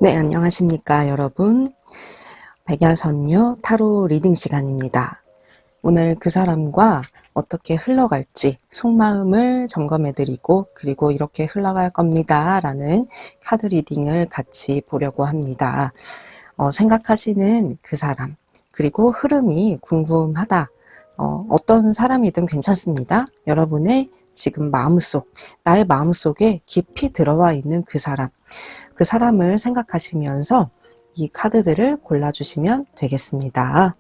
네, 안녕하십니까, 여러분. 백야선녀 타로 리딩 시간입니다. 오늘 그 사람과 어떻게 흘러갈지 속마음을 점검해드리고, 그리고 이렇게 흘러갈 겁니다 라는 카드 리딩을 같이 보려고 합니다. 생각하시는 그 사람, 그리고 흐름이 궁금하다. 어떤 사람이든 괜찮습니다. 여러분의 지금 마음속, 나의 마음속에 깊이 들어와 있는 그 사람, 그 사람을 생각하시면서 이 카드들을 골라주시면 되겠습니다.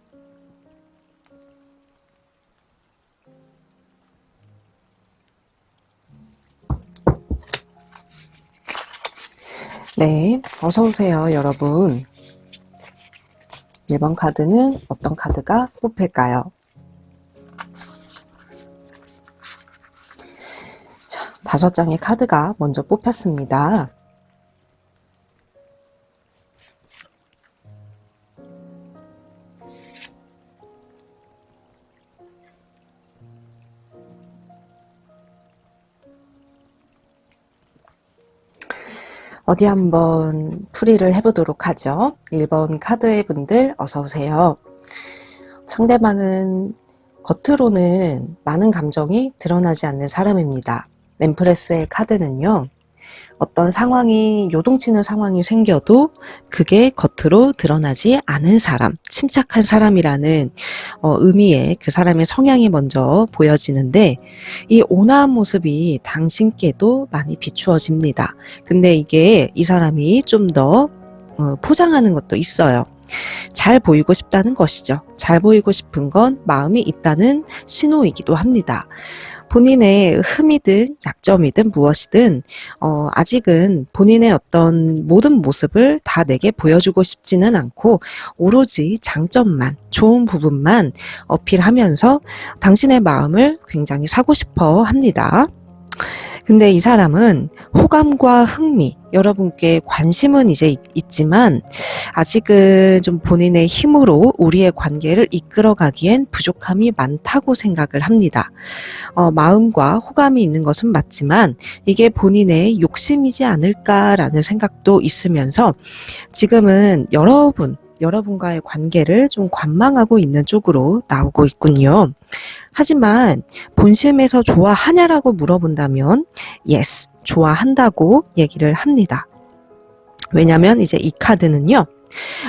네, 어서오세요, 여러분. 1번 카드는 어떤 카드가 뽑힐까요? 자, 5장의 카드가 먼저 뽑혔습니다. 어디 한번 풀이를 해보도록 하죠. 1번 카드의 분들 어서오세요. 상대방은 겉으로는 많은 감정이 드러나지 않는 사람입니다. 엠프레스의 카드는요, 어떤 상황이 요동치는 상황이 생겨도 그게 겉으로 드러나지 않은 사람, 침착한 사람이라는 의미의 그 사람의 성향이 먼저 보여지는데, 이 온화한 모습이 당신께도 많이 비추어집니다. 근데 이게 이 사람이 좀 더 포장하는 것도 있어요. 잘 보이고 싶다는 것이죠. 잘 보이고 싶은 건 마음이 있다는 신호이기도 합니다. 본인의 흠이든 약점이든 무엇이든 아직은 본인의 어떤 모든 모습을 다 내게 보여주고 싶지는 않고 오로지 장점만, 좋은 부분만 어필하면서 당신의 마음을 굉장히 사고 싶어 합니다. 근데 이 사람은 호감과 흥미, 여러분께 관심은 이제 있지만 아직은 좀 본인의 힘으로 우리의 관계를 이끌어가기엔 부족함이 많다고 생각을 합니다. 마음과 호감이 있는 것은 맞지만 이게 본인의 욕심이지 않을까라는 생각도 있으면서 지금은 여러분과의 관계를 좀 관망하고 있는 쪽으로 나오고 있군요. 하지만 본심에서 좋아하냐라고 물어본다면 yes, 좋아한다고 얘기를 합니다. 왜냐면 이제 이 카드는요,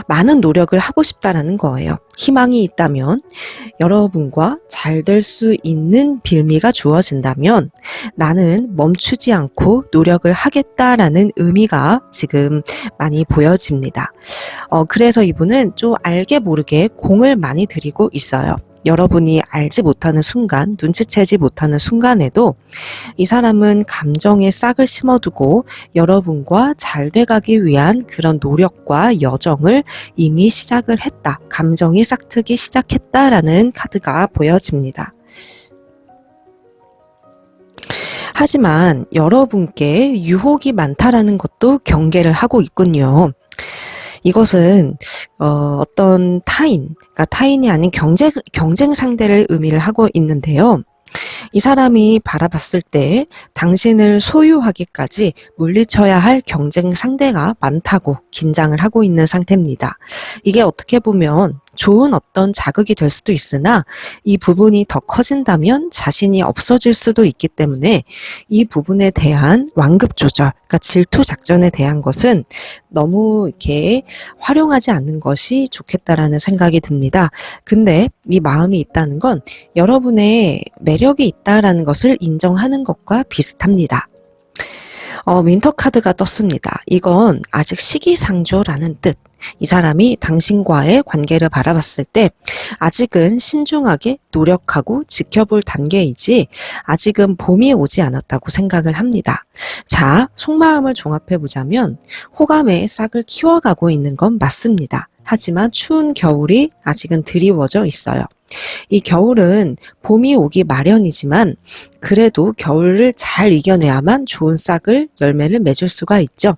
많은 노력을 하고 싶다라는 거예요. 희망이 있다면, 여러분과 잘 될 수 있는 빌미가 주어진다면 나는 멈추지 않고 노력을 하겠다라는 의미가 지금 많이 보여집니다. 그래서 이분은 좀 알게 모르게 공을 많이 들이고 있어요. 여러분이 알지 못하는 순간, 눈치채지 못하는 순간에도 이 사람은 감정의 싹을 심어두고 여러분과 잘 돼가기 위한 그런 노력과 여정을 이미 시작을 했다. 감정이 싹트기 시작했다라는 카드가 보여집니다. 하지만 여러분께 유혹이 많다라는 것도 경계를 하고 있군요. 이것은 어떤 타인, 그러니까 타인이 아닌 경쟁 상대를 의미를 하고 있는데요. 이 사람이 바라봤을 때 당신을 소유하기까지 물리쳐야 할 경쟁 상대가 많다고 긴장을 하고 있는 상태입니다. 이게 어떻게 보면 좋은 어떤 자극이 될 수도 있으나 이 부분이 더 커진다면 자신이 없어질 수도 있기 때문에 이 부분에 대한 완급 조절, 그러니까 질투 작전에 대한 것은 너무 이렇게 활용하지 않는 것이 좋겠다라는 생각이 듭니다. 근데 이 마음이 있다는 건 여러분의 매력이 있다라는 것을 인정하는 것과 비슷합니다. 윈터 카드가 떴습니다. 이건 아직 시기상조라는 뜻. 이 사람이 당신과의 관계를 바라봤을 때 아직은 신중하게 노력하고 지켜볼 단계이지 아직은 봄이 오지 않았다고 생각을 합니다. 자, 속마음을 종합해보자면 호감의 싹을 키워가고 있는 건 맞습니다. 하지만 추운 겨울이 아직은 드리워져 있어요. 이 겨울은 봄이 오기 마련이지만 그래도 겨울을 잘 이겨내야만 좋은 싹을, 열매를 맺을 수가 있죠.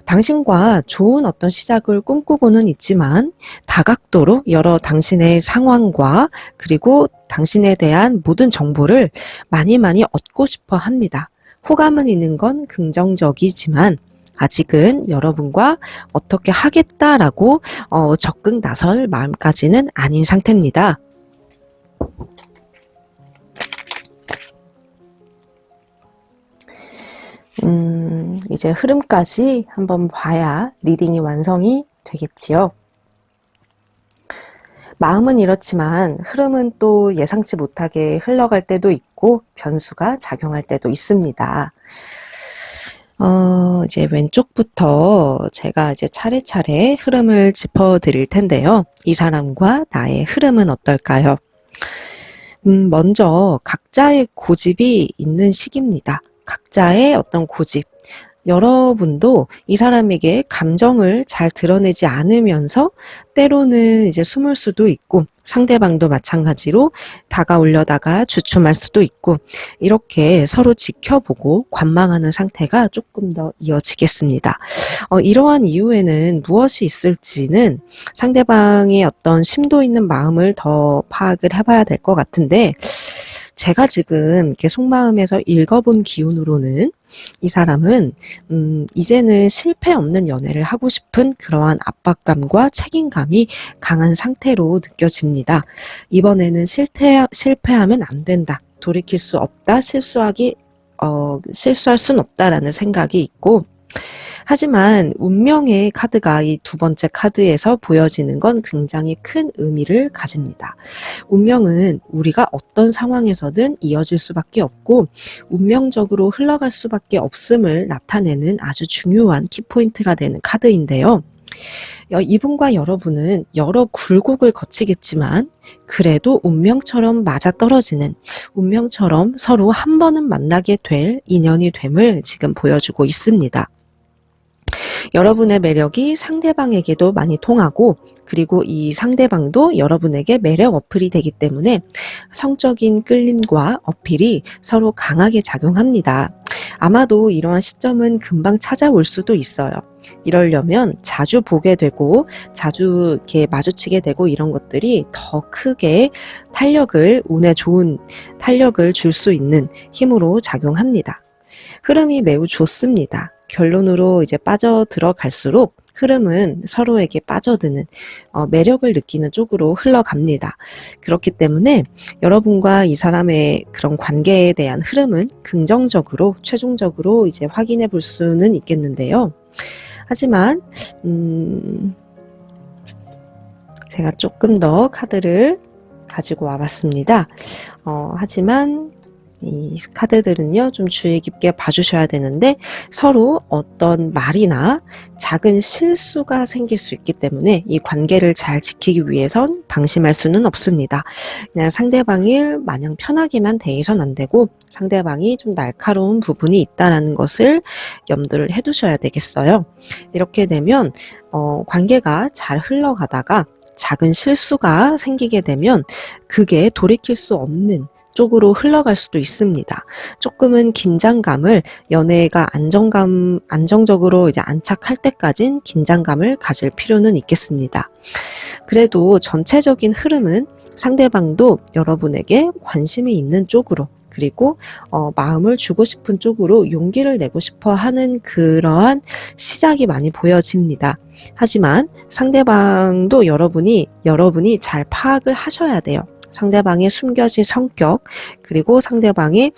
당신과 좋은 어떤 시작을 꿈꾸고는 있지만 다각도로 여러 당신의 상황과 그리고 당신에 대한 모든 정보를 많이 얻고 싶어 합니다. 호감은 있는 건 긍정적이지만 아직은 여러분과 어떻게 하겠다라고 적극 나설 마음까지는 아닌 상태입니다. 이제 흐름까지 한번 봐야 리딩이 완성이 되겠지요. 마음은 이렇지만 흐름은 또 예상치 못하게 흘러갈 때도 있고 변수가 작용할 때도 있습니다. 이제 왼쪽부터 제가 이제 차례차례 흐름을 짚어드릴 텐데요. 이 사람과 나의 흐름은 어떨까요? 먼저 각자의 고집이 있는 시기입니다. 각자의 어떤 고집. 여러분도 이 사람에게 감정을 잘 드러내지 않으면서 때로는 이제 숨을 수도 있고 상대방도 마찬가지로 다가오려다가 주춤할 수도 있고 이렇게 서로 지켜보고 관망하는 상태가 조금 더 이어지겠습니다. 이러한 이유에는 무엇이 있을지는 상대방의 어떤 심도 있는 마음을 더 파악을 해봐야 될 것 같은데 제가 지금 이렇게 속마음에서 읽어본 기운으로는 이 사람은 이제는 실패 없는 연애를 하고 싶은 그러한 압박감과 책임감이 강한 상태로 느껴집니다. 이번에는 실패하면 안 된다. 돌이킬 수 없다. 실수할 순 없다라는 생각이 있고 하지만 운명의 카드가 이 두 번째 카드에서 보여지는 건 굉장히 큰 의미를 가집니다. 운명은 우리가 어떤 상황에서든 이어질 수밖에 없고 운명적으로 흘러갈 수밖에 없음을 나타내는 아주 중요한 키포인트가 되는 카드인데요. 이분과 여러분은 여러 굴곡을 거치겠지만 그래도 운명처럼 맞아떨어지는 운명처럼 서로 한 번은 만나게 될 인연이 됨을 지금 보여주고 있습니다. 여러분의 매력이 상대방에게도 많이 통하고 그리고 이 상대방도 여러분에게 매력 어필이 되기 때문에 성적인 끌림과 어필이 서로 강하게 작용합니다. 아마도 이러한 시점은 금방 찾아올 수도 있어요. 이러려면 자주 보게 되고 자주 이렇게 마주치게 되고 이런 것들이 더 크게 운에 좋은 탄력을 줄 수 있는 힘으로 작용합니다. 흐름이 매우 좋습니다. 결론으로 이제 빠져 들어갈수록 흐름은 서로에게 빠져드는 매력을 느끼는 쪽으로 흘러갑니다. 그렇기 때문에 여러분과 이 사람의 그런 관계에 대한 흐름은 긍정적으로 최종적으로 이제 확인해 볼 수는 있겠는데요. 하지만 제가 조금 더 카드를 가지고 와봤습니다. 하지만 이 카드들은요 좀 주의 깊게 봐주셔야 되는데 서로 어떤 말이나 작은 실수가 생길 수 있기 때문에 이 관계를 잘 지키기 위해선 방심할 수는 없습니다. 그냥 상대방을 마냥 편하게만 대해선 안 되고 상대방이 좀 날카로운 부분이 있다는 것을 염두를 해두셔야 되겠어요. 이렇게 되면 관계가 잘 흘러가다가 작은 실수가 생기게 되면 그게 돌이킬 수 없는 쪽으로 흘러갈 수도 있습니다. 조금은 긴장감을 연애가 안정적으로 이제 안착할 때까진 긴장감을 가질 필요는 있겠습니다. 그래도 전체적인 흐름은 상대방도 여러분에게 관심이 있는 쪽으로 그리고 마음을 주고 싶은 쪽으로 용기를 내고 싶어 하는 그러한 시작이 많이 보여집니다. 하지만 상대방도 여러분이 잘 파악을 하셔야 돼요. 상대방의 숨겨진 성격 그리고 상대방의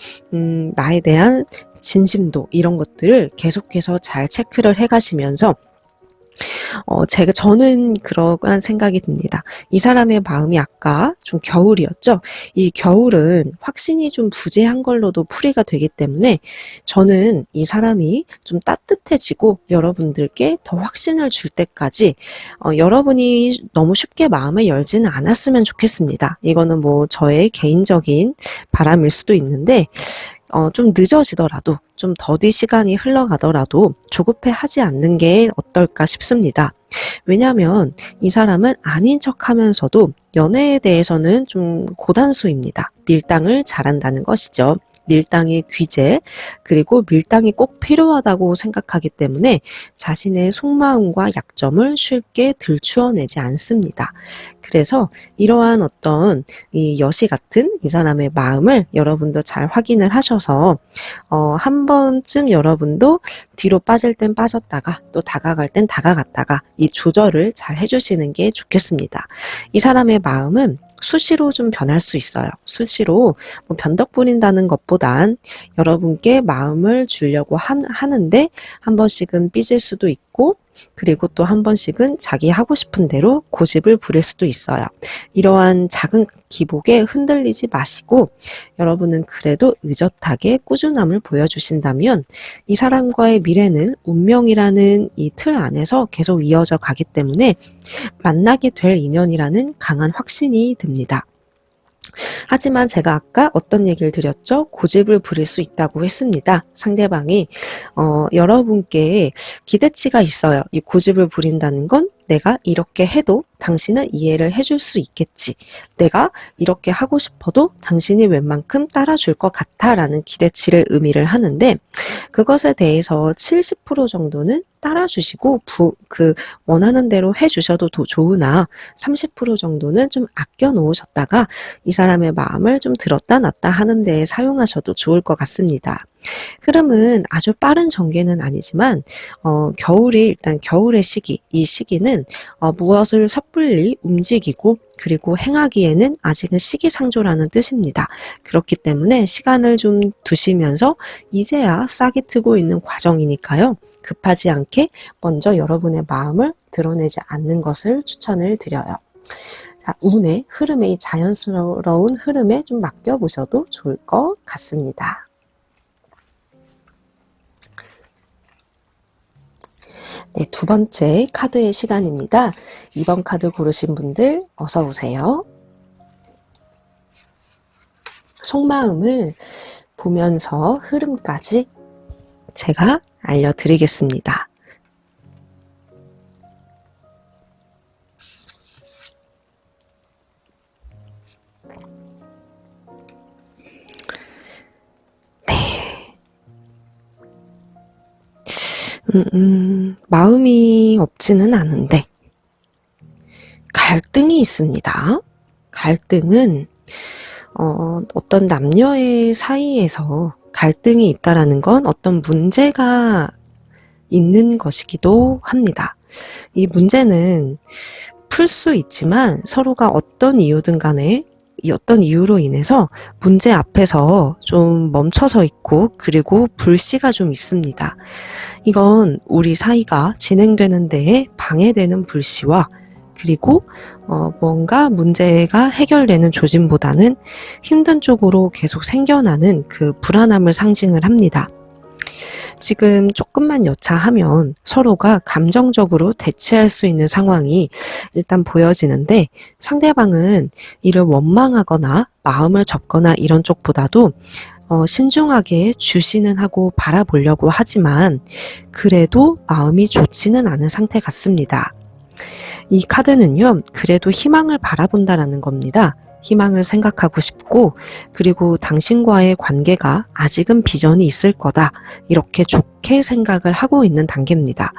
나에 대한 진심도 이런 것들을 계속해서 잘 체크를 해가시면서 저는 그러한 생각이 듭니다. 이 사람의 마음이 아까 좀 겨울이었죠. 이 겨울은 확신이 좀 부재한 걸로도 풀이가 되기 때문에 저는 이 사람이 좀 따뜻해지고 여러분들께 더 확신을 줄 때까지 여러분이 너무 쉽게 마음을 열지는 않았으면 좋겠습니다. 이거는 뭐 저의 개인적인 바람일 수도 있는데 좀 늦어지더라도 좀 더디 시간이 흘러가더라도 조급해하지 않는 게 어떨까 싶습니다. 왜냐하면 이 사람은 아닌 척하면서도 연애에 대해서는 좀 고단수입니다. 밀당을 잘한다는 것이죠. 밀당의 귀재, 그리고 밀당이 꼭 필요하다고 생각하기 때문에 자신의 속마음과 약점을 쉽게 들추어내지 않습니다. 그래서 이러한 어떤 이 여시 같은 이 사람의 마음을 여러분도 잘 확인을 하셔서 한 번쯤 여러분도 뒤로 빠질 땐 빠졌다가 또 다가갈 땐 다가갔다가 이 조절을 잘 해주시는 게 좋겠습니다. 이 사람의 마음은 수시로 좀 변할 수 있어요. 수시로 뭐 변덕 부린다는 것보단 여러분께 마음을 주려고 하는데 한 번씩은 삐질 수도 있고, 그리고 또 한 번씩은 자기 하고 싶은 대로 고집을 부릴 수도 있어요. 이러한 작은 기복에 흔들리지 마시고 여러분은 그래도 의젓하게 꾸준함을 보여주신다면 이 사람과의 미래는 운명이라는 이 틀 안에서 계속 이어져 가기 때문에 만나게 될 인연이라는 강한 확신이 듭니다. 하지만 제가 아까 어떤 얘기를 드렸죠? 고집을 부릴 수 있다고 했습니다. 상대방이 여러분께 기대치가 있어요. 이 고집을 부린다는 건 내가 이렇게 해도 당신은 이해를 해줄 수 있겠지. 내가 이렇게 하고 싶어도 당신이 웬만큼 따라줄 것 같아 라는 기대치를 의미를 하는데, 그것에 대해서 70% 정도는 따라주시고 원하는 대로 해주셔도 더 좋으나 30% 정도는 좀 아껴 놓으셨다가 이 사람의 마음을 좀 들었다 놨다 하는 데 사용하셔도 좋을 것 같습니다. 흐름은 아주 빠른 전개는 아니지만 겨울이 일단 겨울의 시기, 이 시기는 무엇을 섣불리 움직이고 그리고 행하기에는 아직은 시기상조라는 뜻입니다. 그렇기 때문에 시간을 좀 두시면서 이제야 싹이 트고 있는 과정이니까요. 급하지 않게 먼저 여러분의 마음을 드러내지 않는 것을 추천을 드려요. 자, 운의 흐름에, 이 자연스러운 흐름에 좀 맡겨보셔도 좋을 것 같습니다. 네, 두 번째 카드의 시간입니다. 2번 카드 고르신 분들 어서 오세요. 속마음을 보면서 흐름까지 제가 알려드리겠습니다. 마음이 없지는 않은데 갈등이 있습니다. 갈등은 어떤 남녀의 사이에서 갈등이 있다라는 건 어떤 문제가 있는 것이기도 합니다. 이 문제는 풀 수 있지만 서로가 어떤 이유든 간에 이 어떤 이유로 인해서 문제 앞에서 좀 멈춰서 있고 그리고 불씨가 좀 있습니다. 이건 우리 사이가 진행되는 데에 방해되는 불씨와 그리고 뭔가 문제가 해결되는 조짐보다는 힘든 쪽으로 계속 생겨나는 그 불안함을 상징을 합니다. 지금 조금만 여차하면 서로가 감정적으로 대치할 수 있는 상황이 일단 보여지는데, 상대방은 이를 원망하거나 마음을 접거나 이런 쪽보다도 신중하게 주시는 하고 바라보려고 하지만 그래도 마음이 좋지는 않은 상태 같습니다. 이 카드는요, 그래도 희망을 바라본다라는 겁니다. 희망을 생각하고 싶고 그리고 당신과의 관계가 아직은 비전이 있을 거다, 이렇게 좋게 생각을 하고 있는 단계입니다.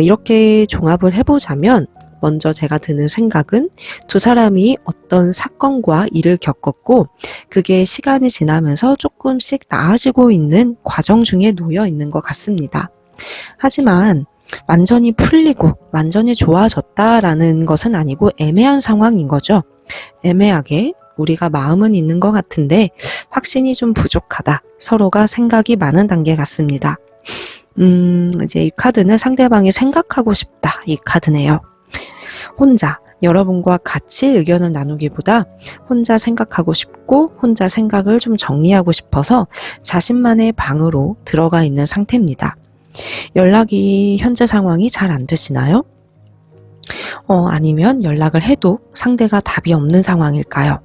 이렇게 종합을 해보자면 먼저 제가 드는 생각은 두 사람이 어떤 사건과 일을 겪었고 그게 시간이 지나면서 조금씩 나아지고 있는 과정 중에 놓여 있는 것 같습니다. 하지만 완전히 풀리고 완전히 좋아졌다라는 것은 아니고 애매한 상황인 거죠. 애매하게 우리가 마음은 있는 것 같은데 확신이 좀 부족하다, 서로가 생각이 많은 단계 같습니다. 이제 이 카드는 상대방이 생각하고 싶다, 이 카드네요. 혼자 여러분과 같이 의견을 나누기보다 혼자 생각하고 싶고 혼자 생각을 좀 정리하고 싶어서 자신만의 방으로 들어가 있는 상태입니다. 연락이 현재 상황이 잘 안 되시나요? 아니면 연락을 해도 상대가 답이 없는 상황일까요?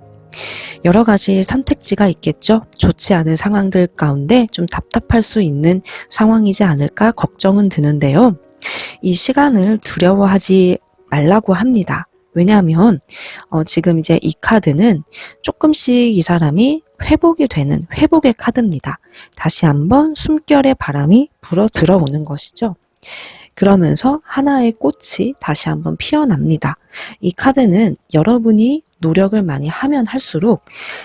여러 가지 선택지가 있겠죠. 좋지 않은 상황들 가운데 좀 답답할 수 있는 상황이지 않을까 걱정은 드는데요. 이 시간을 두려워하지 말라고 합니다. 왜냐하면 지금 이제 이 카드는 조금씩 이 사람이 회복이 되는 회복의 카드입니다. 다시 한번 숨결의 바람이 불어 들어오는 것이죠. 그러면서 하나의 꽃이 다시 한번 피어납니다. 이 카드는 여러분이 노력을 많이 하면 할수록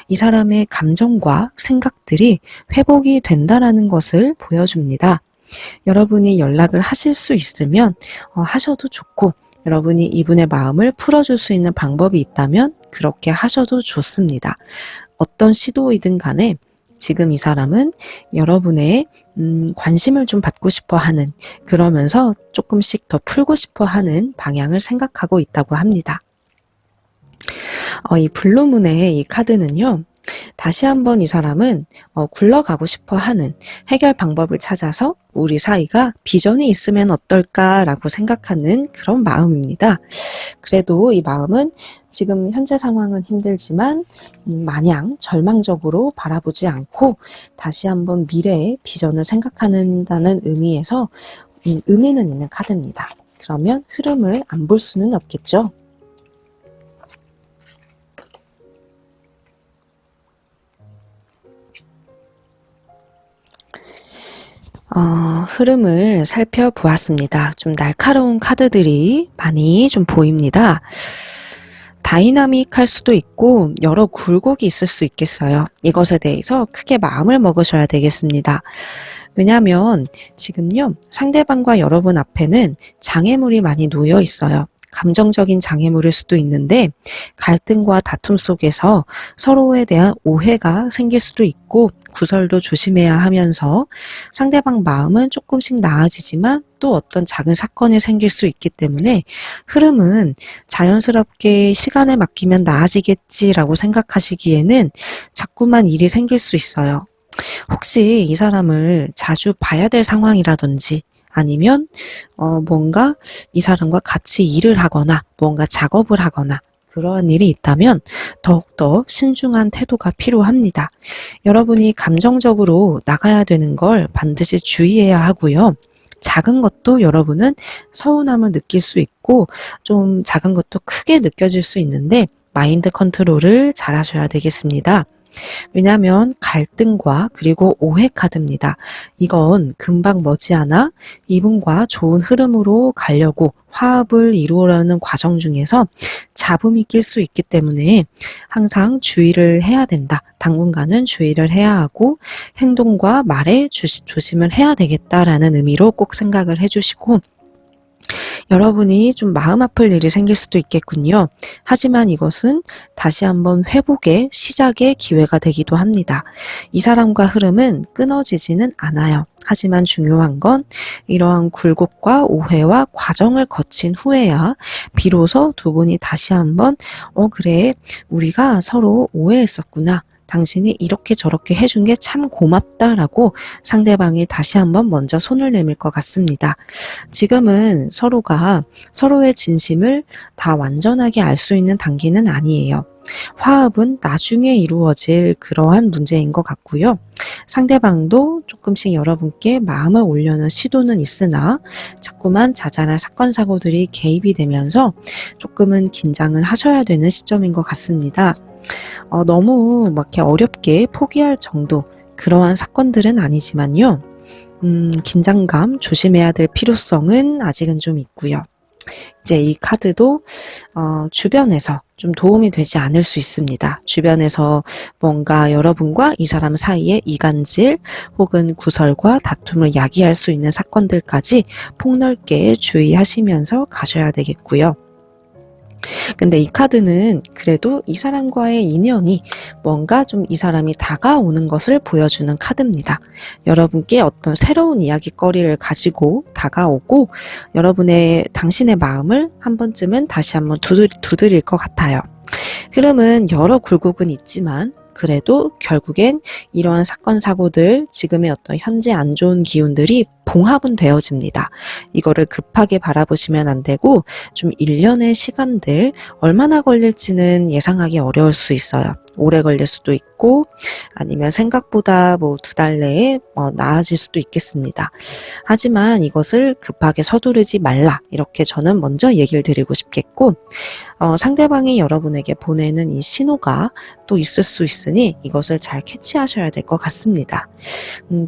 이 사람의 감정과 생각들이 회복이 된다라는 것을 보여줍니다. 여러분이 연락을 하실 수 있으면 하셔도 좋고, 여러분이 이분의 마음을 풀어줄 수 있는 방법이 있다면 그렇게 하셔도 좋습니다. 어떤 시도이든 간에 지금 이 사람은 여러분의 관심을 좀 받고 싶어 하는, 그러면서 조금씩 더 풀고 싶어 하는 방향을 생각하고 있다고 합니다. 이 블루문의 이 카드는요, 다시 한번 이 사람은 굴러가고 싶어 하는 해결 방법을 찾아서 우리 사이가 비전이 있으면 어떨까라고 생각하는 그런 마음입니다. 그래도 이 마음은 지금 현재 상황은 힘들지만 마냥 절망적으로 바라보지 않고 다시 한번 미래의 비전을 생각한다는 의미에서 의미는 있는 카드입니다. 그러면 흐름을 안 볼 수는 없겠죠. 흐름을 살펴보았습니다. 좀 날카로운 카드들이 많이 좀 보입니다. 다이나믹할 수도 있고 여러 굴곡이 있을 수 있겠어요. 이것에 대해서 크게 마음을 먹으셔야 되겠습니다. 왜냐하면 지금요, 상대방과 여러분 앞에는 장애물이 많이 놓여 있어요. 감정적인 장애물일 수도 있는데 갈등과 다툼 속에서 서로에 대한 오해가 생길 수도 있고 구설도 조심해야 하면서 상대방 마음은 조금씩 나아지지만 또 어떤 작은 사건이 생길 수 있기 때문에 흐름은 자연스럽게 시간에 맡기면 나아지겠지라고 생각하시기에는 자꾸만 일이 생길 수 있어요. 혹시 이 사람을 자주 봐야 될 상황이라든지 아니면 뭔가 이 사람과 같이 일을 하거나 뭔가 작업을 하거나 그러한 일이 있다면 더욱더 신중한 태도가 필요합니다. 여러분이 감정적으로 나가야 되는 걸 반드시 주의해야 하고요. 작은 것도 여러분은 서운함을 느낄 수 있고 좀 작은 것도 크게 느껴질 수 있는데 마인드 컨트롤을 잘 하셔야 되겠습니다. 왜냐하면 갈등과 그리고 오해 카드입니다. 이건 금방 머지않아 이분과 좋은 흐름으로 가려고 화합을 이루려는 과정 중에서 잡음이 낄 수 있기 때문에 항상 주의를 해야 된다. 당분간은 주의를 해야 하고 행동과 말에 조심을 해야 되겠다라는 의미로 꼭 생각을 해주시고, 여러분이 좀 마음 아플 일이 생길 수도 있겠군요. 하지만 이것은 다시 한번 회복의 시작의 기회가 되기도 합니다. 이 사람과 흐름은 끊어지지는 않아요. 하지만 중요한 건 이러한 굴곡과 오해와 과정을 거친 후에야 비로소 두 분이 다시 한번 그래, 우리가 서로 오해했었구나. 당신이 이렇게 저렇게 해준 게 참 고맙다라고 상대방이 다시 한번 먼저 손을 내밀 것 같습니다. 지금은 서로가 서로의 진심을 다 완전하게 알 수 있는 단계는 아니에요. 화합은 나중에 이루어질 그러한 문제인 것 같고요. 상대방도 조금씩 여러분께 마음을 올려는 시도는 있으나 자꾸만 자잘한 사건 사고들이 개입이 되면서 조금은 긴장을 하셔야 되는 시점인 것 같습니다. 너무 막 이렇게 어렵게 포기할 정도 그러한 사건들은 아니지만요. 긴장감 조심해야 될 필요성은 아직은 좀 있고요. 이제 이 카드도 주변에서 좀 도움이 되지 않을 수 있습니다. 주변에서 뭔가 여러분과 이 사람 사이에 이간질 혹은 구설과 다툼을 야기할 수 있는 사건들까지 폭넓게 주의하시면서 가셔야 되겠고요. 근데 이 카드는 그래도 이 사람과의 인연이 뭔가 좀 이 사람이 다가오는 것을 보여주는 카드입니다. 여러분께 어떤 새로운 이야기거리를 가지고 다가오고 당신의 마음을 한 번쯤은 다시 한번 두드릴 것 같아요. 흐름은 여러 굴곡은 있지만 그래도 결국엔 이러한 사건 사고들, 지금의 어떤 현재 안 좋은 기운들이 봉합은 되어집니다. 이거를 급하게 바라보시면 안 되고 좀 일련의 시간들 얼마나 걸릴지는 예상하기 어려울 수 있어요. 오래 걸릴 수도 있고 아니면 생각보다 뭐 2달 내에 나아질 수도 있겠습니다. 하지만 이것을 급하게 서두르지 말라 이렇게 저는 먼저 얘기를 드리고 싶겠고 상대방이 여러분에게 보내는 이 신호가 또 있을 수 있으니 이것을 잘 캐치하셔야 될 것 같습니다.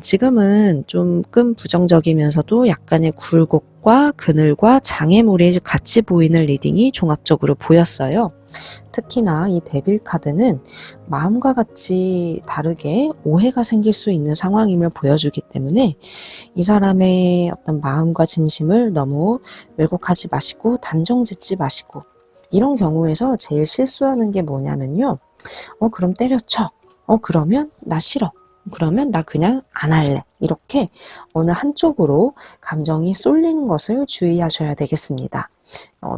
지금은 조금 부정적이면서도 약간의 굴곡과 그늘과 장애물이 같이 보이는 리딩이 종합적으로 보였어요. 특히나 이 데빌 카드는 마음과 같이 다르게 오해가 생길 수 있는 상황임을 보여주기 때문에 이 사람의 어떤 마음과 진심을 너무 왜곡하지 마시고 단정 짓지 마시고 이런 경우에서 제일 실수하는 게 뭐냐면요. 그럼 때려쳐. 그러면 나 싫어. 그러면 나 그냥 안 할래. 이렇게 어느 한쪽으로 감정이 쏠리는 것을 주의하셔야 되겠습니다.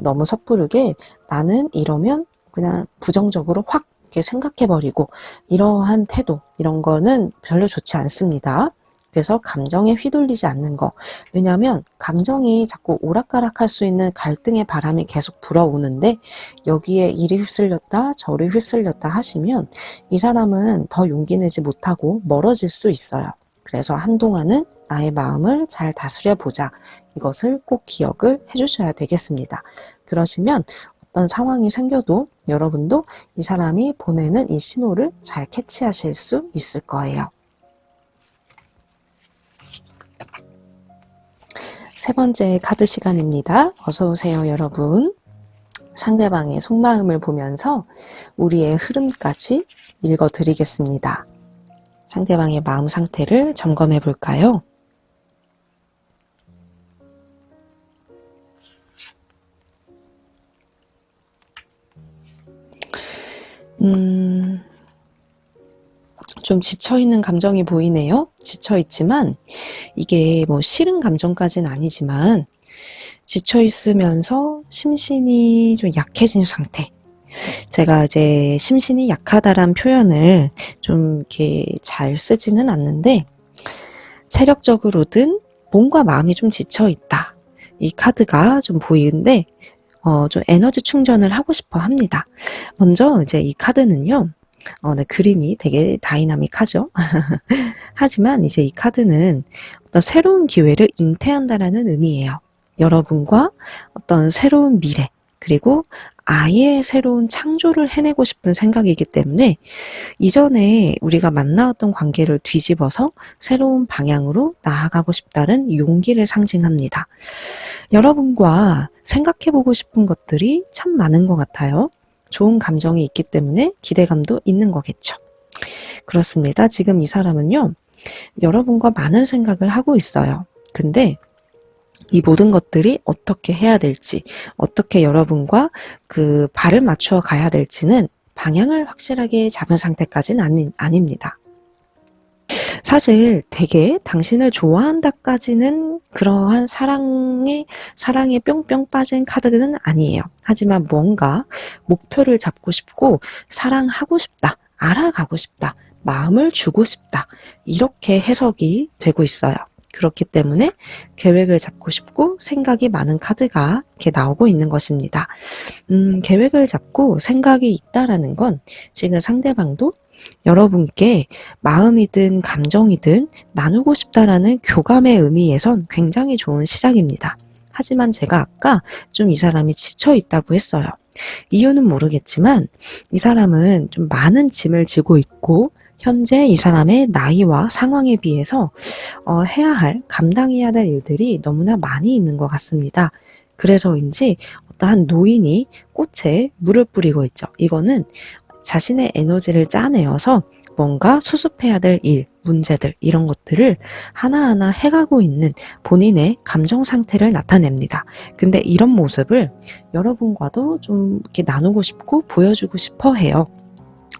너무 섣부르게 나는 이러면 그냥 부정적으로 확 이렇게 생각해버리고 이러한 태도 이런 거는 별로 좋지 않습니다. 그래서 감정에 휘둘리지 않는 거. 왜냐하면 감정이 자꾸 오락가락할 수 있는 갈등의 바람이 계속 불어오는데 여기에 이리 휩쓸렸다 저리 휩쓸렸다 하시면 이 사람은 더 용기 내지 못하고 멀어질 수 있어요. 그래서 한동안은 나의 마음을 잘 다스려 보자. 이것을 꼭 기억을 해주셔야 되겠습니다. 그러시면 어떤 상황이 생겨도 여러분도 이 사람이 보내는 이 신호를 잘 캐치하실 수 있을 거예요. 세 번째 카드 시간입니다. 어서 오세요, 여러분. 상대방의 속마음을 보면서 우리의 흐름까지 읽어드리겠습니다. 상대방의 마음 상태를 점검해 볼까요? 좀 지쳐있는 감정이 보이네요. 지쳐있지만 이게 뭐 싫은 감정까지는 아니지만 지쳐있으면서 심신이 좀 약해진 상태. 제가 이제 심신이 약하다란 표현을 좀 이렇게 잘 쓰지는 않는데 체력적으로든 몸과 마음이 좀 지쳐있다. 이 카드가 좀 보이는데 좀 에너지 충전을 하고 싶어 합니다. 먼저 이제 이 카드는요. 네, 그림이 되게 다이나믹하죠. 하지만 이제 이 카드는 어떤 새로운 기회를 잉태한다라는 의미예요. 여러분과 어떤 새로운 미래 그리고 아예 새로운 창조를 해내고 싶은 생각이기 때문에 이전에 우리가 만나왔던 관계를 뒤집어서 새로운 방향으로 나아가고 싶다는 용기를 상징합니다. 여러분과 생각해보고 싶은 것들이 참 많은 것 같아요. 좋은 감정이 있기 때문에 기대감도 있는 거겠죠. 그렇습니다. 지금 이 사람은요, 여러분과 많은 생각을 하고 있어요. 근데 이 모든 것들이 어떻게 해야 될지, 어떻게 여러분과 그 발을 맞추어 가야 될지는 방향을 확실하게 잡은 상태까지는 아닙니다. 사실 되게 당신을 좋아한다까지는 그러한 사랑에 뿅뿅 빠진 카드는 아니에요. 하지만 뭔가 목표를 잡고 싶고 사랑하고 싶다, 알아가고 싶다, 마음을 주고 싶다 이렇게 해석이 되고 있어요. 그렇기 때문에 계획을 잡고 싶고 생각이 많은 카드가 이렇게 나오고 있는 것입니다. 계획을 잡고 생각이 있다라는 건 지금 상대방도 여러분께 마음이든 감정이든 나누고 싶다라는 교감의 의미에선 굉장히 좋은 시작입니다. 하지만 제가 아까 좀 이 사람이 지쳐 있다고 했어요. 이유는 모르겠지만 이 사람은 좀 많은 짐을 지고 있고 현재 이 사람의 나이와 상황에 비해서 해야 할, 감당해야 될 일들이 너무나 많이 있는 것 같습니다. 그래서인지 어떠한 노인이 꽃에 물을 뿌리고 있죠. 이거는 자신의 에너지를 짜내어서 뭔가 수습해야 될 일, 문제들 이런 것들을 하나하나 해가고 있는 본인의 감정 상태를 나타냅니다. 근데 이런 모습을 여러분과도 좀 이렇게 나누고 싶고 보여주고 싶어 해요.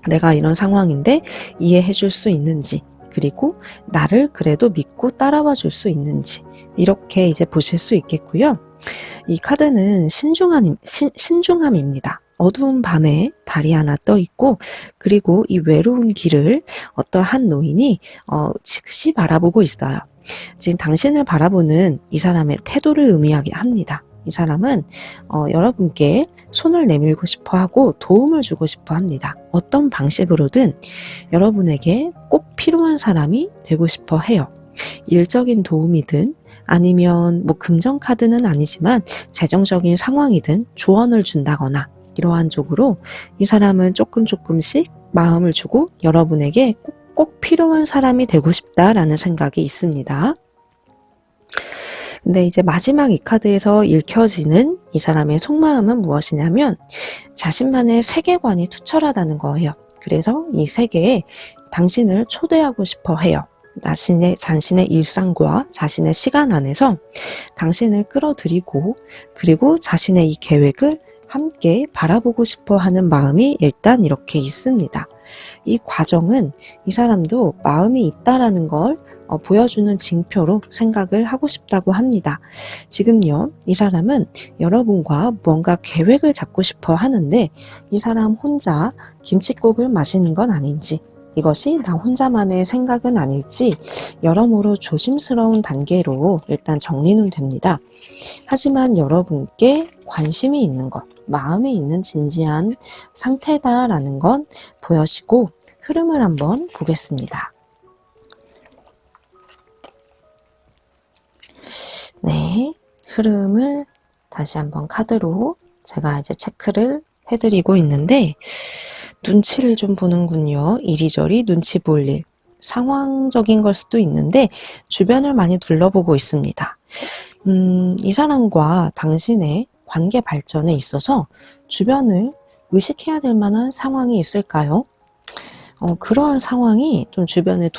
내가 이런 상황인데 이해해 줄 수 있는지, 그리고 나를 그래도 믿고 따라와 줄 수 있는지 이렇게 이제 보실 수 있겠고요. 이 카드는 신중함입니다. 어두운 밤에 달이 하나 떠 있고 그리고 이 외로운 길을 어떠한 노인이 즉시 바라보고 있어요. 지금 당신을 바라보는 이 사람의 태도를 의미하게 합니다. 이 사람은 여러분께 손을 내밀고 싶어 하고 도움을 주고 싶어 합니다. 어떤 방식으로든 여러분에게 꼭 필요한 사람이 되고 싶어 해요. 일적인 도움이든 아니면 뭐 금전카드는 아니지만 재정적인 상황이든 조언을 준다거나 이러한 쪽으로 이 사람은 조금씩 마음을 주고 여러분에게 꼭 필요한 사람이 되고 싶다라는 생각이 있습니다. 근데 이제 마지막 이 카드에서 읽혀지는 이 사람의 속마음은 무엇이냐면 자신만의 세계관이 투철하다는 거예요. 그래서 이 세계에 당신을 초대하고 싶어 해요. 자신의 일상과 자신의 시간 안에서 당신을 끌어들이고 그리고 자신의 이 계획을 함께 바라보고 싶어 하는 마음이 일단 이렇게 있습니다. 이 과정은 이 사람도 마음이 있다라는 걸 보여주는 징표로 생각을 하고 싶다고 합니다. 지금요, 이 사람은 여러분과 뭔가 계획을 잡고 싶어 하는데 이 사람 혼자 김칫국을 마시는 건 아닌지 이것이 나 혼자만의 생각은 아닐지 여러모로 조심스러운 단계로 일단 정리는 됩니다. 하지만 여러분께 관심이 있는 것, 마음이 있는 진지한 상태다라는 건 보여지고 흐름을 한번 보겠습니다. 네, 흐름을 다시 한번 카드로 제가 이제 체크를 해드리고 있는데 눈치를 좀 보는군요. 이리저리 눈치 볼 일. 상황적인 걸 수도 있는데 주변을 많이 둘러보고 있습니다. 이 사람과 당신의 관계 발전에 있어서 주변을 의식해야 될 만한 상황이 있을까요? 그러한 상황이 좀 주변에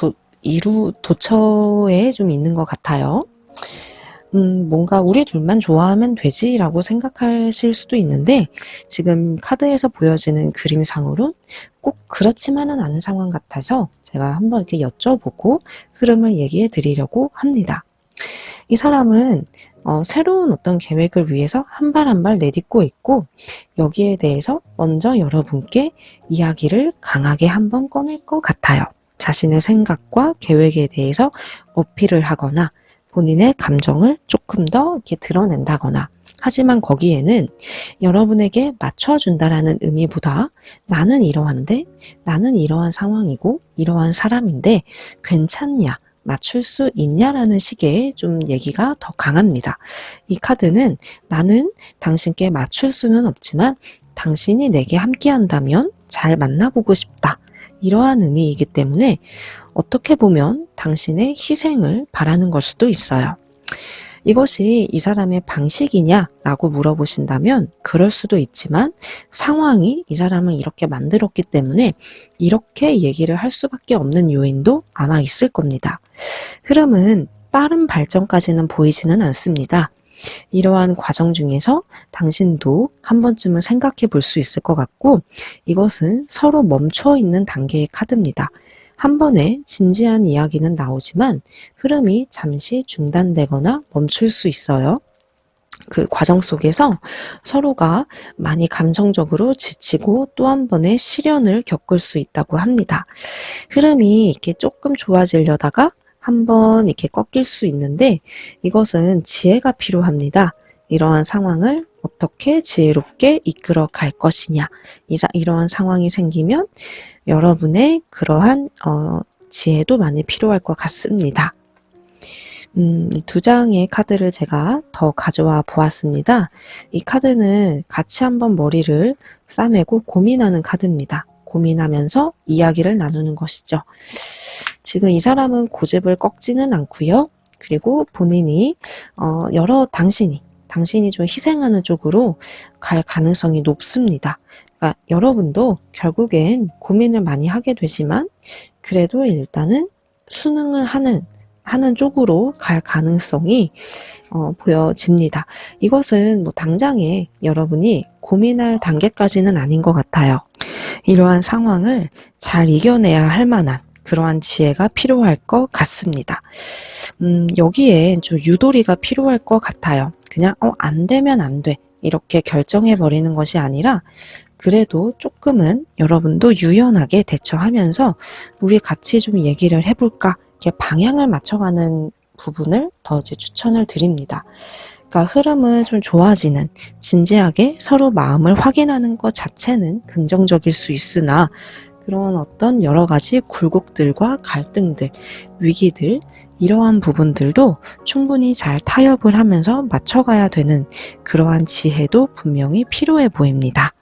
도처에 좀 있는 것 같아요. 뭔가 우리 둘만 좋아하면 되지라고 생각하실 수도 있는데 지금 카드에서 보여지는 그림상으론 꼭 그렇지만은 않은 상황 같아서 제가 한번 이렇게 여쭤보고 흐름을 얘기해 드리려고 합니다. 이 사람은 새로운 어떤 계획을 위해서 한 발 한 발 내딛고 있고 여기에 대해서 먼저 여러분께 이야기를 강하게 한번 꺼낼 것 같아요. 자신의 생각과 계획에 대해서 어필을 하거나 본인의 감정을 조금 더 이렇게 드러낸다거나 하지만 거기에는 여러분에게 맞춰준다라는 의미보다 나는 이러한데 나는 이러한 상황이고 이러한 사람인데 괜찮냐 맞출 수 있냐라는 식의 좀 얘기가 더 강합니다. 이 카드는 나는 당신께 맞출 수는 없지만 당신이 내게 함께 한다면 잘 만나보고 싶다. 이러한 의미이기 때문에 어떻게 보면 당신의 희생을 바라는 걸 수도 있어요. 이것이 이 사람의 방식이냐라고 물어보신다면 그럴 수도 있지만 상황이 이 사람을 이렇게 만들었기 때문에 이렇게 얘기를 할 수밖에 없는 요인도 아마 있을 겁니다. 흐름은 빠른 발전까지는 보이지는 않습니다. 이러한 과정 중에서 당신도 한 번쯤은 생각해 볼 수 있을 것 같고 이것은 서로 멈춰 있는 단계의 카드입니다. 한 번에 진지한 이야기는 나오지만 흐름이 잠시 중단되거나 멈출 수 있어요. 그 과정 속에서 서로가 많이 감정적으로 지치고 또 한 번의 시련을 겪을 수 있다고 합니다. 흐름이 이렇게 조금 좋아지려다가 한번 이렇게 꺾일 수 있는데 이것은 지혜가 필요합니다. 이러한 상황을 어떻게 지혜롭게 이끌어 갈 것이냐. 이러한 상황이 생기면 여러분의 그러한 지혜도 많이 필요할 것 같습니다. 이 두 장의 카드를 제가 더 가져와 보았습니다. 이 카드는 같이 한번 머리를 싸매고 고민하는 카드입니다. 고민하면서 이야기를 나누는 것이죠. 지금 이 사람은 고집을 꺾지는 않고요. 그리고 본인이 당신이 좀 희생하는 쪽으로 갈 가능성이 높습니다. 그러니까 여러분도 결국엔 고민을 많이 하게 되지만 그래도 일단은 순응을 하는 쪽으로 갈 가능성이 보여집니다. 이것은 뭐 당장에 여러분이 고민할 단계까지는 아닌 것 같아요. 이러한 상황을 잘 이겨내야 할 만한 그러한 지혜가 필요할 것 같습니다. 여기에 좀 유도리가 필요할 것 같아요. 그냥 안 되면 안 돼. 이렇게 결정해버리는 것이 아니라 그래도 조금은 여러분도 유연하게 대처하면서 우리 같이 좀 얘기를 해볼까? 이렇게 방향을 맞춰가는 부분을 더 이제 추천을 드립니다. 그러니까 흐름은 좀 좋아지는, 진지하게 서로 마음을 확인하는 것 자체는 긍정적일 수 있으나 그런 어떤 여러 가지 굴곡들과 갈등들, 위기들, 이러한 부분들도 충분히 잘 타협을 하면서 맞춰가야 되는 그러한 지혜도 분명히 필요해 보입니다.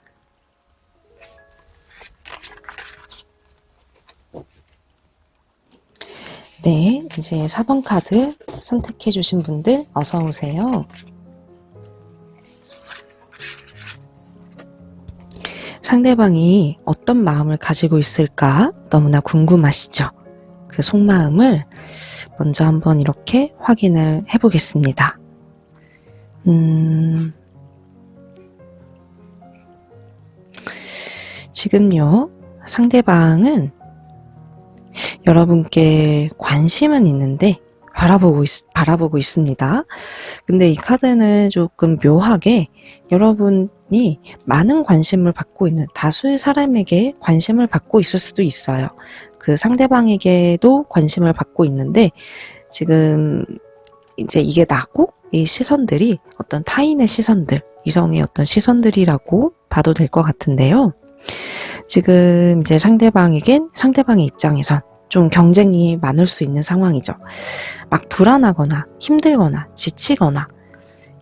네, 이제 4번 카드 선택해 주신 분들 어서 오세요. 상대방이 어떤 마음을 가지고 있을까 너무나 궁금하시죠? 그 속마음을 먼저 한번 이렇게 확인을 해보겠습니다. 지금요, 상대방은 여러분께 관심은 있는데 바라보고 있습니다. 근데 이 카드는 조금 묘하게 여러분이 많은 관심을 받고 있는, 다수의 사람에게 관심을 받고 있을 수도 있어요. 그 상대방에게도 관심을 받고 있는데 지금 이제 이게 나고 이 시선들이 어떤 타인의 시선들, 이성의 어떤 시선들이라고 봐도 될 것 같은데요. 지금 이제 상대방의 입장에선 좀 경쟁이 많을 수 있는 상황이죠. 막 불안하거나 힘들거나 지치거나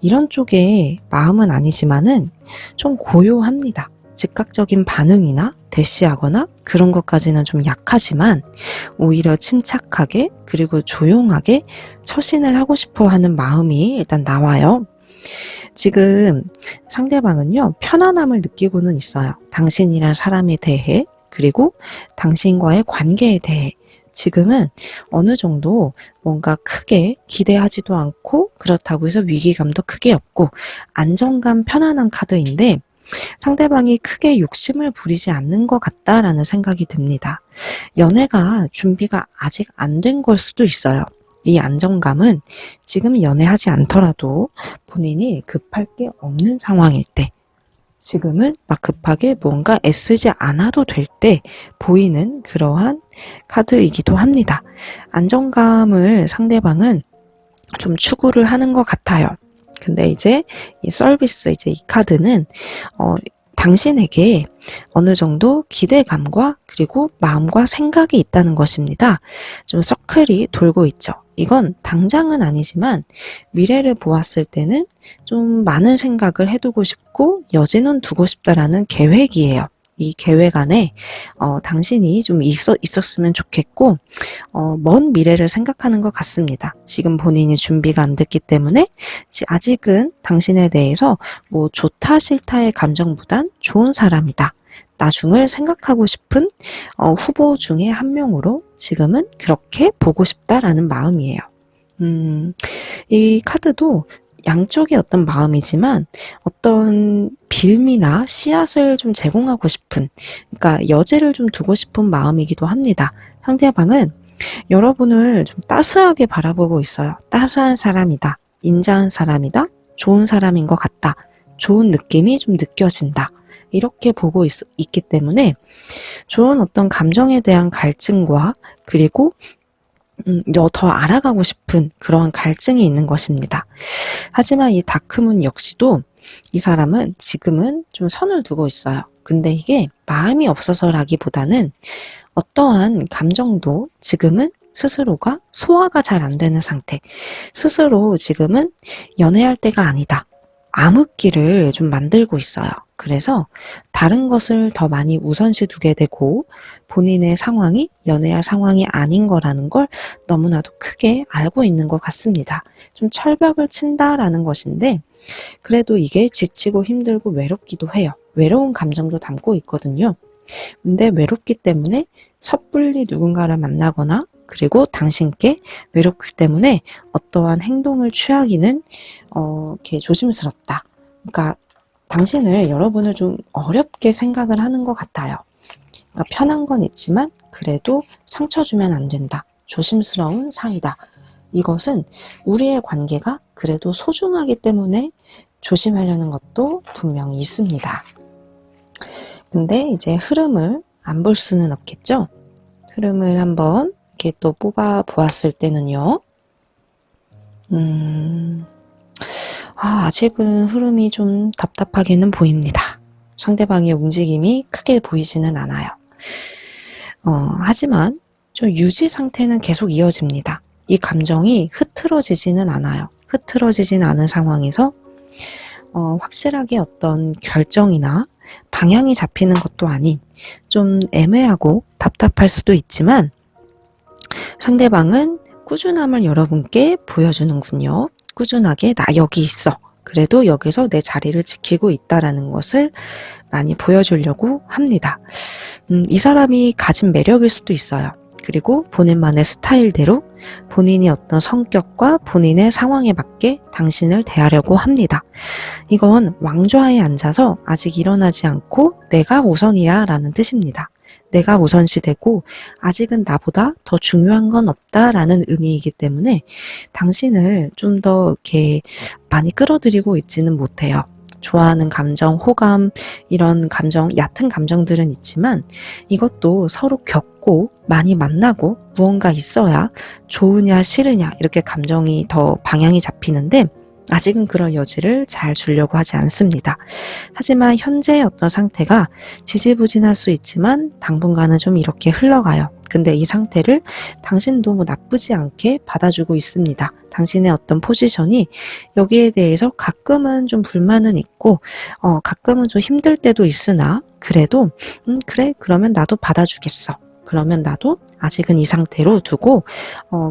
이런 쪽의 마음은 아니지만은 좀 고요합니다. 즉각적인 반응이나 대시하거나 그런 것까지는 좀 약하지만 오히려 침착하게 그리고 조용하게 처신을 하고 싶어 하는 마음이 일단 나와요. 지금 상대방은요, 편안함을 느끼고는 있어요. 당신이란 사람에 대해, 그리고 당신과의 관계에 대해 지금은 어느 정도 뭔가 크게 기대하지도 않고 그렇다고 해서 위기감도 크게 없고 안정감, 편안한 카드인데 상대방이 크게 욕심을 부리지 않는 것 같다라는 생각이 듭니다. 연애가 준비가 아직 안 된 걸 수도 있어요. 이 안정감은 지금 연애하지 않더라도 본인이 급할 게 없는 상황일 때, 지금은 막 급하게 뭔가 애쓰지 않아도 될 때 보이는 그러한 카드이기도 합니다. 안정감을 상대방은 좀 추구를 하는 것 같아요. 근데 이제 이 서비스, 이제 이 카드는 당신에게 어느 정도 기대감과 그리고 마음과 생각이 있다는 것입니다. 좀 서클이 돌고 있죠. 이건 당장은 아니지만 미래를 보았을 때는 좀 많은 생각을 해두고 싶고 여지는 두고 싶다라는 계획이에요. 이 계획 안에 당신이 좀 있었으면 좋겠고 먼 미래를 생각하는 것 같습니다. 지금 본인이 준비가 안 됐기 때문에 아직은 당신에 대해서 뭐 좋다 싫다의 감정보단 좋은 사람이다, 나중을 생각하고 싶은 후보 중에 한 명으로 지금은 그렇게 보고 싶다라는 마음이에요. 이 카드도 양쪽의 어떤 마음이지만 어떤 빌미나 씨앗을 좀 제공하고 싶은, 그러니까 여지를 좀 두고 싶은 마음이기도 합니다. 상대방은 여러분을 좀 따스하게 바라보고 있어요. 따스한 사람이다, 인자한 사람이다, 좋은 사람인 것 같다, 좋은 느낌이 좀 느껴진다, 이렇게 보고 있기 때문에 좋은 어떤 감정에 대한 갈증과 그리고 더 알아가고 싶은 그러한 갈증이 있는 것입니다. 하지만 이 다크문 역시도 이 사람은 지금은 좀 선을 두고 있어요. 근데 이게 마음이 없어서라기보다는 어떠한 감정도 지금은 스스로가 소화가 잘 안 되는 상태, 스스로 지금은 연애할 때가 아니다, 암흑기를 좀 만들고 있어요. 그래서 다른 것을 더 많이 우선시 두게 되고 본인의 상황이 연애할 상황이 아닌 거라는 걸 너무나도 크게 알고 있는 것 같습니다. 좀 철벽을 친다라는 것인데 그래도 이게 지치고 힘들고 외롭기도 해요. 외로운 감정도 담고 있거든요. 근데 외롭기 때문에 섣불리 누군가를 만나거나 그리고 당신께 외롭기 때문에 어떠한 행동을 취하기는 이렇게 조심스럽다. 그러니까 당신을, 여러분을 좀 어렵게 생각을 하는 것 같아요. 그러니까 편한 건 있지만 그래도 상처 주면 안 된다. 조심스러운 사이다. 이것은 우리의 관계가 그래도 소중하기 때문에 조심하려는 것도 분명히 있습니다. 근데 이제 흐름을 안 볼 수는 없겠죠? 흐름을 한번 이렇게 또 뽑아 보았을 때는요. 아직은 흐름이 좀 답답하게는 보입니다. 상대방의 움직임이 크게 보이지는 않아요. 하지만 좀 유지 상태는 계속 이어집니다. 이 감정이 흐트러지지는 않아요. 흐트러지진 않은 상황에서 확실하게 어떤 결정이나 방향이 잡히는 것도 아닌 좀 애매하고 답답할 수도 있지만 상대방은 꾸준함을 여러분께 보여주는군요. 꾸준하게 나 여기 있어. 그래도 여기서 내 자리를 지키고 있다라는 것을 많이 보여주려고 합니다. 이 사람이 가진 매력일 수도 있어요. 그리고 본인만의 스타일대로 본인이 어떤 성격과 본인의 상황에 맞게 당신을 대하려고 합니다. 이건 왕좌에 앉아서 아직 일어나지 않고 내가 우선이야 라는 뜻입니다. 내가 우선시되고 아직은 나보다 더 중요한 건 없다라는 의미이기 때문에 당신을 좀 더 이렇게 많이 끌어들이고 있지는 못해요. 좋아하는 감정, 호감, 이런 감정, 얕은 감정들은 있지만 이것도 서로 겪고 많이 만나고 무언가 있어야 좋으냐 싫으냐 이렇게 감정이 더 방향이 잡히는데 아직은 그런 여지를 잘 주려고 하지 않습니다. 하지만 현재의 어떤 상태가 지지부진할 수 있지만 당분간은 좀 이렇게 흘러가요. 근데 이 상태를 당신도 뭐 나쁘지 않게 받아주고 있습니다. 당신의 어떤 포지션이 여기에 대해서 가끔은 좀 불만은 있고 가끔은 좀 힘들 때도 있으나 그래도 그래 그러면 나도 받아주겠어. 그러면 나도 아직은 이 상태로 두고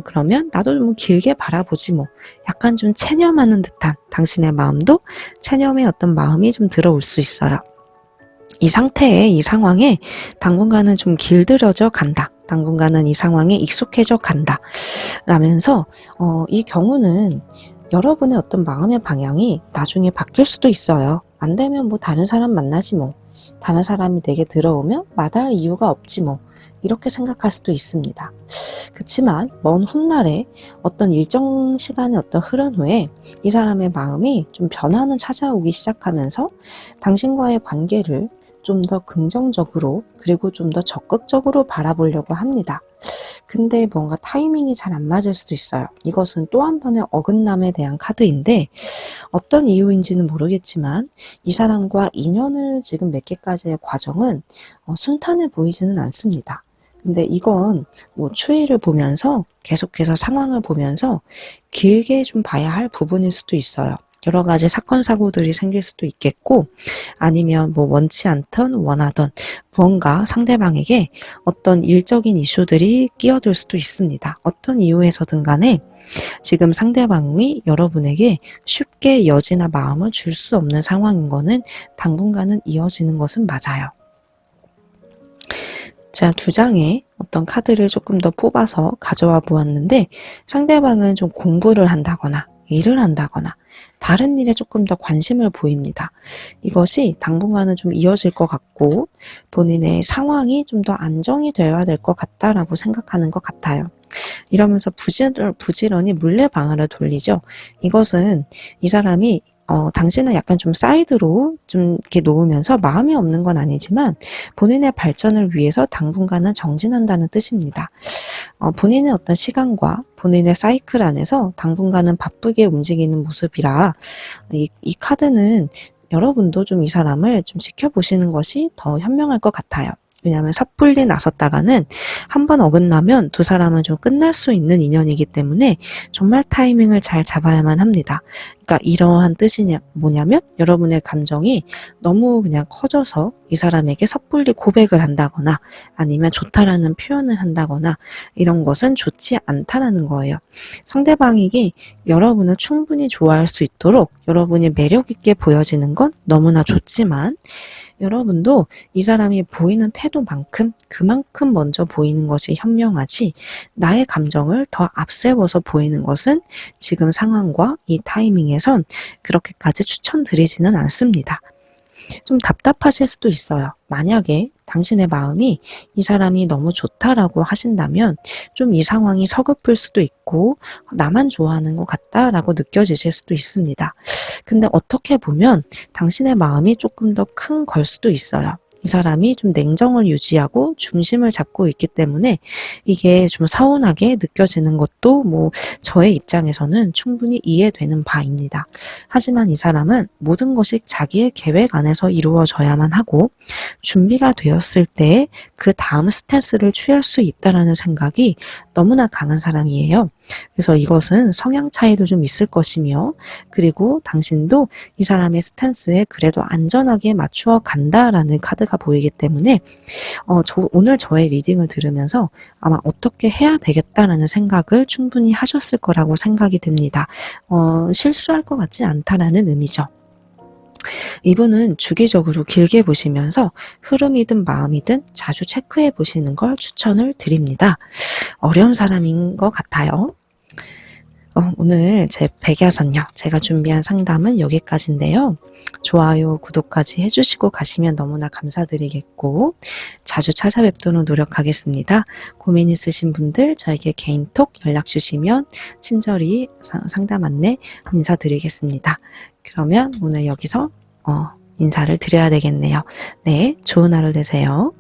그러면 나도 좀 길게 바라보지 뭐. 약간 좀 체념하는 듯한 당신의 마음도 체념의 어떤 마음이 좀 들어올 수 있어요. 이 상태에 이 상황에 당분간은 좀 길들여져 간다. 당분간은 이 상황에 익숙해져 간다. 라면서 이 경우는 여러분의 어떤 마음의 방향이 나중에 바뀔 수도 있어요. 안 되면 뭐 다른 사람 만나지 뭐. 다른 사람이 내게 들어오면 마다할 이유가 없지 뭐. 이렇게 생각할 수도 있습니다. 그렇지만 먼 훗날에 어떤 일정 시간의 어떤 흐른 후에 이 사람의 마음이 좀 변화는 찾아오기 시작하면서 당신과의 관계를 좀 더 긍정적으로 그리고 좀 더 적극적으로 바라보려고 합니다. 근데 뭔가 타이밍이 잘 안 맞을 수도 있어요. 이것은 또 한 번의 어긋남에 대한 카드인데 어떤 이유인지는 모르겠지만 이 사람과 인연을 지금 맺기까지의 과정은 순탄해 보이지는 않습니다. 근데 이건 뭐 추이를 보면서 계속해서 상황을 보면서 길게 좀 봐야 할 부분일 수도 있어요. 여러 가지 사건 사고들이 생길 수도 있겠고 아니면 뭐 원치 않던 원하던 무언가 상대방에게 어떤 일적인 이슈들이 끼어들 수도 있습니다. 어떤 이유에서든 간에 지금 상대방이 여러분에게 쉽게 여지나 마음을 줄 수 없는 상황인 거는 당분간은 이어지는 것은 맞아요. 자, 두 장의 어떤 카드를 조금 더 뽑아서 가져와 보았는데 상대방은 좀 공부를 한다거나 일을 한다거나 다른 일에 조금 더 관심을 보입니다. 이것이 당분간은 좀 이어질 것 같고 본인의 상황이 좀 더 안정이 되어야 될 것 같다라고 생각하는 것 같아요. 이러면서 부지런히 물레방아를 돌리죠. 이것은 이 사람이 당신은 약간 좀 사이드로 좀 이렇게 놓으면서 마음이 없는 건 아니지만 본인의 발전을 위해서 당분간은 정진한다는 뜻입니다. 본인의 어떤 시간과 본인의 사이클 안에서 당분간은 바쁘게 움직이는 모습이라 이 카드는 여러분도 좀 이 사람을 좀 지켜보시는 것이 더 현명할 것 같아요. 왜냐하면 섣불리 나섰다가는 한 번 어긋나면 두 사람은 좀 끝날 수 있는 인연이기 때문에 정말 타이밍을 잘 잡아야만 합니다. 그러니까 이러한 뜻이 뭐냐면 여러분의 감정이 너무 그냥 커져서 이 사람에게 섣불리 고백을 한다거나 아니면 좋다라는 표현을 한다거나 이런 것은 좋지 않다라는 거예요. 상대방에게 여러분을 충분히 좋아할 수 있도록 여러분이 매력 있게 보여지는 건 너무나 좋지만 여러분도 이 사람이 보이는 태도만큼 그만큼 먼저 보이는 것이 현명하지 나의 감정을 더 앞세워서 보이는 것은 지금 상황과 이 타이밍에선 그렇게까지 추천드리지는 않습니다. 좀 답답하실 수도 있어요. 만약에 당신의 마음이 이 사람이 너무 좋다라고 하신다면 좀 이 상황이 서글플 수도 있고 나만 좋아하는 것 같다라고 느껴지실 수도 있습니다. 근데 어떻게 보면 당신의 마음이 조금 더 큰 걸 수도 있어요. 이 사람이 좀 냉정을 유지하고 중심을 잡고 있기 때문에 이게 좀 서운하게 느껴지는 것도 저의 입장에서는 충분히 이해되는 바입니다. 하지만 이 사람은 모든 것이 자기의 계획 안에서 이루어져야만 하고 준비가 되었을 때 그 다음 스탠스를 취할 수 있다라는 생각이 너무나 강한 사람이에요. 그래서 이것은 성향 차이도 좀 있을 것이며, 그리고 당신도 이 사람의 스탠스에 그래도 안전하게 맞추어 간다라는 카드가 보이기 때문에 오늘 저의 리딩을 들으면서 아마 어떻게 해야 되겠다라는 생각을 충분히 하셨을 거라고 생각이 듭니다. 실수할 것 같지 않다라는 의미죠. 이분은 주기적으로 길게 보시면서 흐름이든 마음이든 자주 체크해 보시는 걸 추천을 드립니다. 어려운 사람인 것 같아요. 오늘 제 백야선녀 제가 준비한 상담은 여기까지인데요. 좋아요, 구독까지 해주시고 가시면 너무나 감사드리겠고, 자주 찾아뵙도록 노력하겠습니다. 고민 있으신 분들 저에게 개인톡 연락 주시면 친절히 상담 안내 인사드리겠습니다. 그러면 오늘 여기서 인사를 드려야 되겠네요. 네, 좋은 하루 되세요.